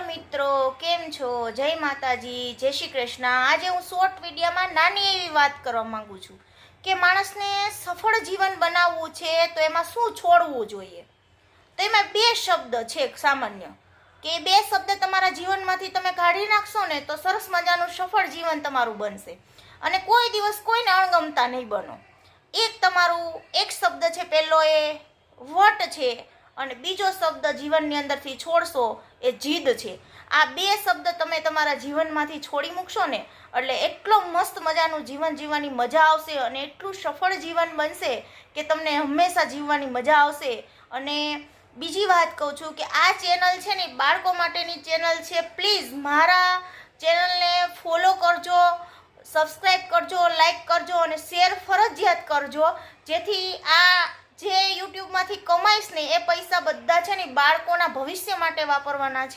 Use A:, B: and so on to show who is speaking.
A: મિત્રો, કેમ છો? જય માતાજી, જય શ્રી કૃષ્ણ। આજે હું શોર્ટ વિડીયોમાં નાની એવી વાત કરવા માંગુ છું કે માણસને સફળ જીવન બનાવવું છે તો એમાં શું છોડવું જોઈએ। તો એમાં બે શબ્દ છે સામાન્ય, કે બે શબ્દ તમારા જીવનમાંથી તમે કાઢી નાખશો ને તો સરસ મજાનું સફળ જીવન તમારું બનશે અને કોઈ દિવસ કોઈને અણગમતા નહીં બનો। એક શબ્દ છે, પહેલો એ વટ છે અને બીજો શબ્દ જીવનની અંદરથી છોડશો એ જીદ છે। આ બે શબ્દ તમે તમારા જીવનમાંથી છોડી મૂકશો ને એટલે એટલો મસ્ત મજાનું જીવન જીવવાની મજા આવશે અને એટલું સફળ જીવન બનશે કે તમને હંમેશા જીવવાની મજા આવશે। અને બીજી વાત કહું છું કે આ ચેનલ છે ને બાળકો માટેની ચેનલ છે। પ્લીઝ મારા ચેનલને ફોલો કરજો, સબસ્ક્રાઈબ કરજો, લાઈક કરજો અને શેર ફરજિયાત કરજો, જેથી આ જે યુટ્યુબમાંથી કમાઈશ ને એ પૈસા બધા છે ને બાળકોના ભવિષ્ય માટે વાપરવાના છે।